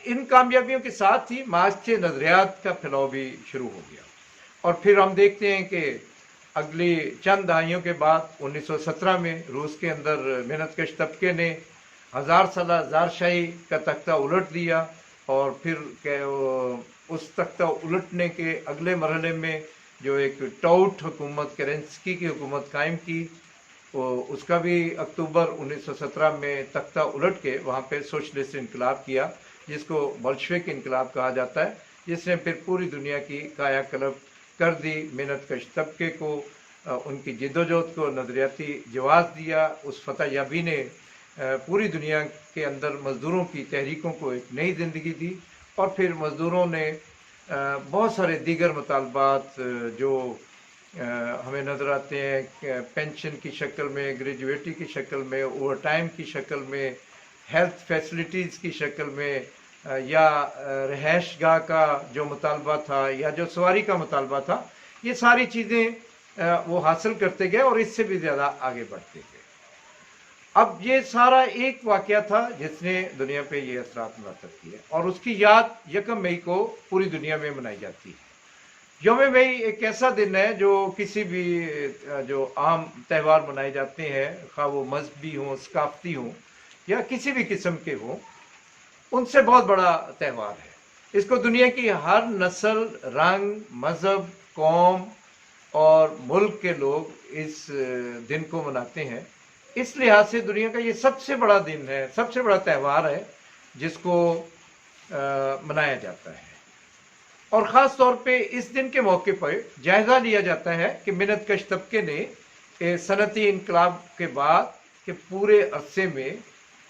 इन कामयाबियों के साथ ही मास्चे नज़रियात का फैलाव भी शुरू हो गया। और फिर हम देखते हैं कि अगली चंद दहाइयों के बाद 1917 में रूस के अंदर मेहनतकश तबके ने हजार साला ज़ारशाही का तख्ता उलट दिया, और फिर उस तख्ता उलटने के अगले मरहले में जो एक टाउट हुकूमत, केरेंस्की की हुकूमत कायम की, उसका भी अक्टूबर 1917 में तख्ता उलट के वहाँ पे सोशलिस्ट इनकलाब किया, जिसको बल्शविक इनकलाब कहा जाता है, जिसने फिर पूरी दुनिया की कायाकल्प कर दी। मेहनतकश तबके को उनकी जिद्दोजहद को नज़रियाती जवाब दिया। उस फतह याबी ने पूरी दुनिया के अंदर मज़दूरों की तहरीकों को एक नई ज़िंदगी दी, और फिर मज़दूरों ने बहुत सारे दीगर मुतालबात जो हमें नज़र आते हैं पेंशन की शक्ल में, ग्रेजुएटी की शक्ल में, ओवर टाइम की शक्ल में, हेल्थ फैसिलिटीज़ की शक्ल में, या रहायश गाह का जो मुतालबा था, या जो सवारी का मुतालबा था, ये सारी चीज़ें वो हासिल करते गए और इससे भी ज़्यादा आगे बढ़ते गए। अब ये सारा एक वाक़या था जिसने दुनिया पे ये असरात मुरतब किए, और उसकी याद 1 मई को पूरी दुनिया में मनाई जाती है। यौम मई एक ऐसा दिन है जो किसी भी जो आम त्यौहार मनाए जाते हैं, खा वो मजहबी हों, सकाफती हों, या किसी भी किस्म के हों, उनसे बहुत बड़ा त्यौहार है। इसको दुनिया की हर नस्ल, रंग, मज़हब, कौम और मुल्क के लोग इस दिन को मनाते हैं। इस लिहाज से दुनिया का ये सबसे बड़ा दिन है, सबसे बड़ा त्यौहार है जिसको मनाया जाता है। और ख़ास तौर पे इस दिन के मौके पर जायज़ा लिया जाता है कि मेहनतकश तबके ने सनती इनकलाब के बाद के पूरे अरसे में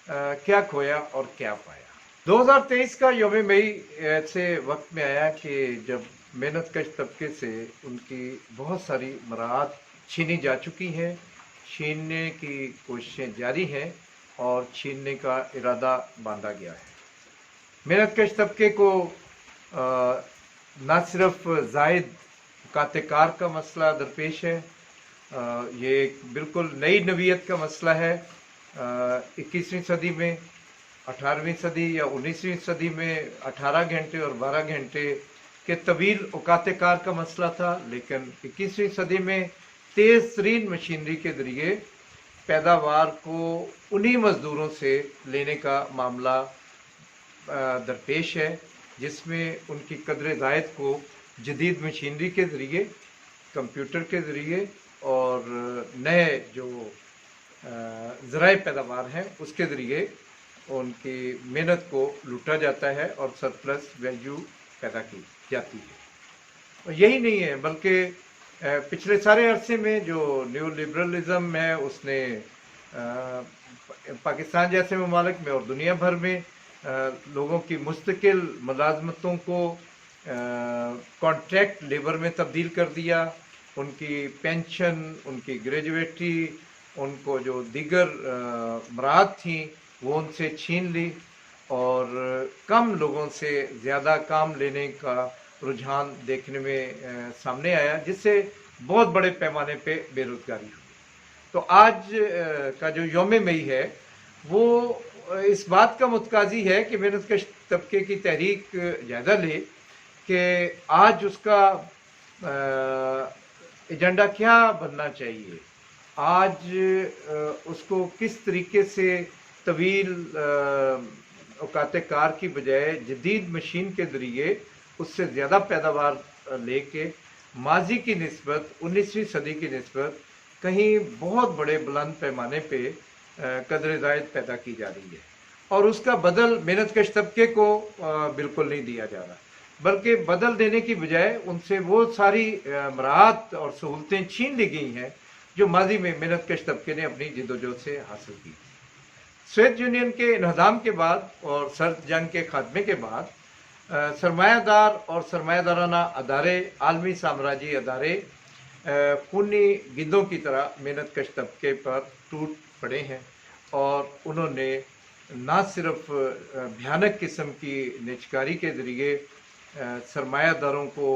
क्या खोया और क्या पाया। 2023 का यौम मई ऐसे वक्त में आया कि जब मेहनतकश तबके से उनकी बहुत सारी मराहत छीनी जा चुकी हैं, छीनने की कोशिशें जारी हैं, और छीनने का इरादा बांधा गया है। मेहनतकश तबके को न सिर्फ जायद कातेकार का मसला दरपेश है, ये एक बिल्कुल नई नवीयत का मसला है। 21वीं सदी में, 18वीं सदी या 19वीं सदी में 18 घंटे और 12 घंटे के तवील औकात-ए-कार का मसला था, लेकिन 21वीं सदी में तेज़ तरीन मशीनरी के ज़रिए पैदावार को उन्हीं मज़दूरों से लेने का मामला दरपेश है, जिसमें उनकी कदर ज़ायद को जदीद मशीनरी के ज़रिए, कंप्यूटर के ज़रिए और नए जो ज़राए पैदावार हैं उसके ज़रिए उनकी मेहनत को लूटा जाता है और सरप्लस वैल्यू पैदा की जाती है। और यही नहीं है, बल्कि पिछले सारे अरसे में जो न्यू लिबरलिज़म है उसने पाकिस्तान जैसे ममालिक में और दुनिया भर में लोगों की मुस्तकिल मुलाजमतों को कॉन्ट्रैक्ट लेबर में तब्दील कर दिया। उनकी पेंशन, उनकी ग्रेजुएटी, उनको जो दीगर मराहत थी वो उनसे छीन ली, और कम लोगों से ज़्यादा काम लेने का रुझान देखने में सामने आया, जिससे बहुत बड़े पैमाने पे बेरोज़गारी हुई। तो आज का जो यौम मई है वो इस बात का मुतकाज़ी है कि मेहनतकश तबके की तहरीक जायज़ा ले कि आज उसका एजेंडा क्या बनना चाहिए, आज उसको किस तरीके से तवील औकात-ए-कार की बजाय जदीद मशीन के ज़रिए उससे ज़्यादा पैदावार लेके माजी की निस्बत, 19वीं सदी की निस्बत कहीं बहुत बड़े बुलंद पैमाने पे कदर ज़ायद पैदा की जा रही है, और उसका बदल मेहनतकश तबके को बिल्कुल नहीं दिया जा रहा, बल्कि बदल देने की बजाय उनसे वो सारी मराहत और सहूलतें छीन ली गई हैं जो माजी में मेहनतकश तबके ने अपनी जिद्दोजहद से हासिल की। सोवियत यूनियन के इन्हदाम के बाद और सर्द जंग के खात्मे के बाद सरमायादार और सरमायादाराना अदारे, आलमी साम्राज्य अदारे खूनी गिद्धों की तरह मेहनतकश तबके पर टूट पड़े हैं, और उन्होंने न सिर्फ भयानक किस्म की निजकारी के ज़रिए सरमायादारों को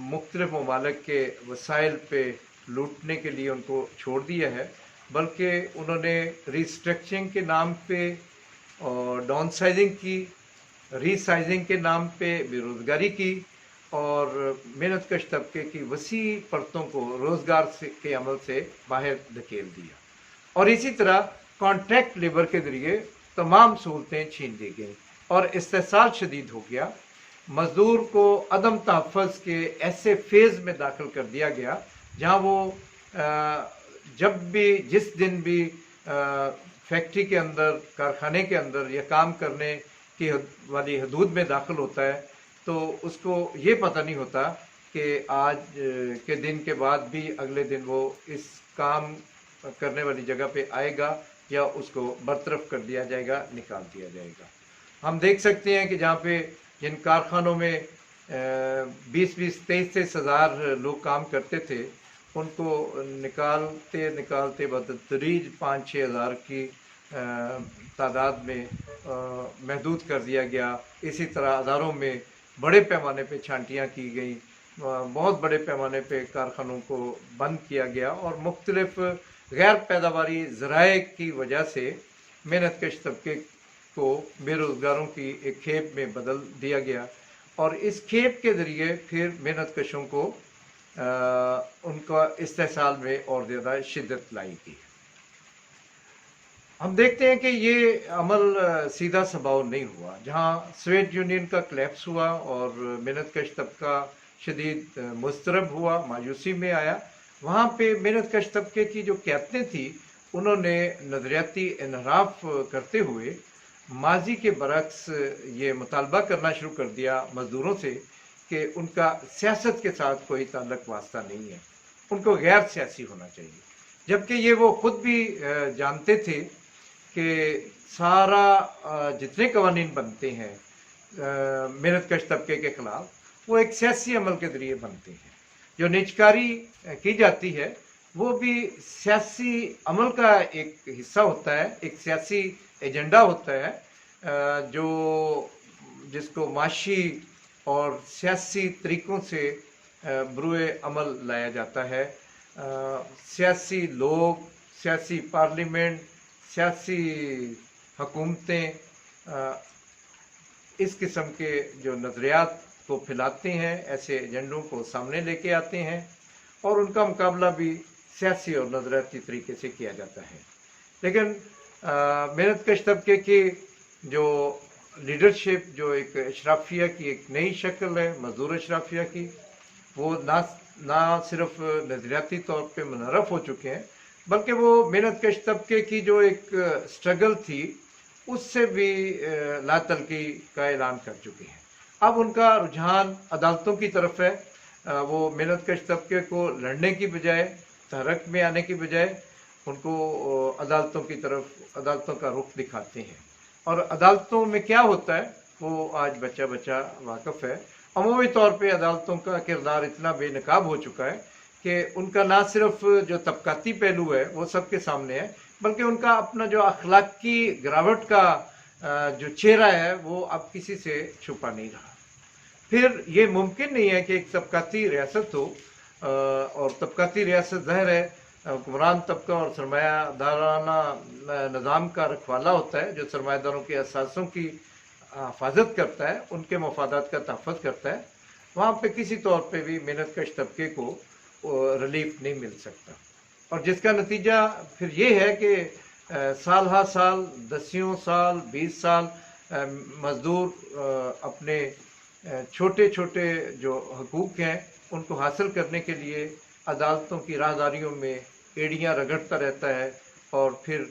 मुख्तलिफ ममालिक के वसाइल पे लूटने के लिए उनको छोड़ दिया है, बल्कि उन्होंने रिस्ट्रक्चरिंग के नाम पे اور ڈاؤن سائزنگ کی، ری سائزنگ کے نام پہ بے روزگاری کی، اور محنت کش طبقے کی وسیع پرتوں کو روزگار کے عمل سے باہر دھکیل دیا، اور اسی طرح کانٹریکٹ لیبر کے ذریعے تمام سہولتیں چھین لی گئیں اور استحصال شدید ہو گیا۔ مزدور کو عدم تحفظ کے ایسے فیز میں داخل کر دیا گیا جہاں وہ جب بھی جس دن بھی فیکٹری کے اندر، کارخانے کے اندر یا کام کرنے کی والی حدود میں داخل ہوتا ہے تو اس کو یہ پتہ نہیں ہوتا کہ آج کے دن کے بعد بھی اگلے دن وہ اس کام کرنے والی جگہ پہ آئے گا یا اس کو برطرف کر دیا جائے گا، نکال دیا جائے گا۔ ہم دیکھ سکتے ہیں کہ جہاں پہ جن کارخانوں میں 20-23 ہزار لوگ کام کرتے تھے، ان کو نکالتے بتدریج 5-6 ہزار کی تعداد میں محدود کر دیا گیا۔ اسی طرح اداروں میں بڑے پیمانے پہ چھانٹیاں کی گئیں، بہت بڑے پیمانے پہ کارخانوں کو بند کیا گیا، اور مختلف غیر پیداواری ذرائع کی وجہ سے محنت کش طبقے کو بے روزگاروں کی ایک کھیپ میں بدل دیا گیا، اور اس کھیپ کے ذریعے پھر محنت کشوں کو ان کا استحصال میں اور زیادہ شدت لائی گئی۔ ہم دیکھتے ہیں کہ یہ عمل سیدھا سباؤ نہیں ہوا۔ جہاں سوویت یونین کا کلیپس ہوا اور محنت کش طبقہ شدید مضطرب ہوا، مایوسی میں آیا، وہاں پہ محنت کش طبقے کی جو قیادتیں تھیں انہوں نے نظریاتی انحراف کرتے ہوئے ماضی کے برعکس یہ مطالبہ کرنا شروع کر دیا مزدوروں سے کہ ان کا سیاست کے ساتھ کوئی تعلق واسطہ نہیں ہے، ان کو غیر سیاسی ہونا چاہیے، جبکہ یہ وہ خود بھی جانتے تھے کہ سارا جتنے قوانین بنتے ہیں محنت کش طبقے کے خلاف وہ ایک سیاسی عمل کے ذریعے بنتے ہیں۔ جو نجکاری کی جاتی ہے وہ بھی سیاسی عمل کا ایک حصہ ہوتا ہے، ایک سیاسی ایجنڈا ہوتا ہے جس کو معاشی اور سیاسی طریقوں سے بروئے عمل لایا جاتا ہے۔ سیاسی لوگ، سیاسی پارلیمنٹ، سیاسی حکومتیں اس قسم کے جو نظریات کو پھیلاتے ہیں، ایسے ایجنڈوں کو سامنے لے کے آتے ہیں، اور ان کا مقابلہ بھی سیاسی اور نظریاتی طریقے سے کیا جاتا ہے۔ لیکن محنت کش طبقے کی جو لیڈرشپ، جو ایک اشرافیہ کی ایک نئی شکل ہے مزدور اشرافیہ کی، وہ نہ صرف نظریاتی طور پہ منحرف ہو چکے ہیں بلکہ وہ محنت کش طبقے کی جو ایک سٹرگل تھی اس سے بھی لا تلقی کا اعلان کر چکے ہیں۔ اب ان کا رجحان عدالتوں کی طرف ہے۔ وہ محنت کش طبقے کو لڑنے کی بجائے، تحرک میں آنے کی بجائے ان کو عدالتوں کی طرف، عدالتوں کا رخ دکھاتے ہیں۔ اور عدالتوں میں کیا ہوتا ہے وہ آج بچہ بچہ واقف ہے۔ عمومی طور پہ عدالتوں کا کردار اتنا بے نقاب ہو چکا ہے کہ ان کا نہ صرف جو طبقاتی پہلو ہے وہ سب کے سامنے ہے، بلکہ ان کا اپنا جو اخلاقی گراوٹ کا جو چہرہ ہے وہ اب کسی سے چھپا نہیں رہا۔ پھر یہ ممکن نہیں ہے کہ ایک طبقاتی ریاست ہو، اور طبقاتی ریاست ظاہر ہے حکمران طبقہ اور سرمایہ دارانہ نظام کا رکھوالا ہوتا ہے، جو سرمایہ داروں کے اثاثوں کی حفاظت کرتا ہے، ان کے مفادات کا تحفظ کرتا ہے۔ وہاں پہ کسی طور پہ بھی محنت کش طبقے کو ریلیف نہیں مل سکتا، اور جس کا نتیجہ پھر یہ ہے کہ سال ہر سال، 10 سال، 20 سال مزدور اپنے چھوٹے چھوٹے جو حقوق ہیں ان کو حاصل کرنے کے لیے عدالتوں کی راہداریوں میں ایڑیاں رگڑتا رہتا ہے، اور پھر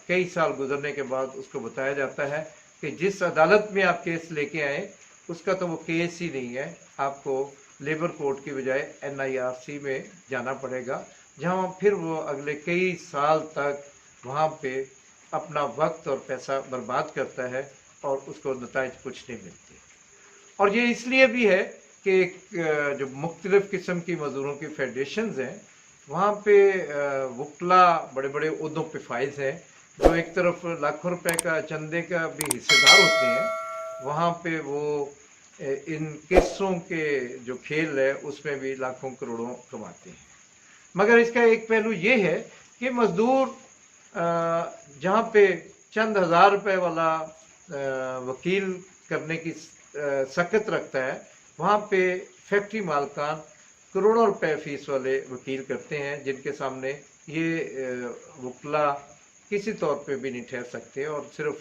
کئی سال گزرنے کے بعد اس کو بتایا جاتا ہے کہ جس عدالت میں آپ کیس لے کے آئیں اس کا تو وہ کیس ہی نہیں ہے، آپ کو لیبر کورٹ کی بجائے NIRC میں جانا پڑے گا، جہاں پھر وہ اگلے کئی سال تک وہاں پہ اپنا وقت اور پیسہ برباد کرتا ہے اور اس کو نتائج کچھ نہیں ملتے۔ اور یہ اس لیے بھی ہے کہ ایک جو مختلف قسم کی مزدوروں کی فیڈریشنز ہیں وہاں پہ وکلا بڑے بڑے عہدوں پہ فائز ہیں، جو ایک طرف لاکھوں روپے کا چندے کا بھی حصے دار ہوتے ہیں، وہاں پہ وہ ان کیسوں کے جو کھیل ہے اس میں بھی لاکھوں کروڑوں کماتے ہیں۔ مگر اس کا ایک پہلو یہ ہے کہ مزدور جہاں پہ चंद हज़ार रुपए वाला वकील करने की सख्त रखता है, वहाँ पे फैक्ट्री मालकान करोड़ों रुपए फीस वाले वकील करते हैं, जिनके सामने ये वकला किसी तौर पे भी नहीं ठहर सकते। और सिर्फ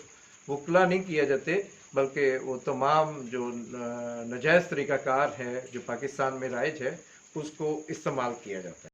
वकला नहीं किया जाते, बल्कि वो तमाम जो नाजायज़ तरीक़ाकार है जो पाकिस्तान में राइज है, उसको इस्तेमाल किया जाता है।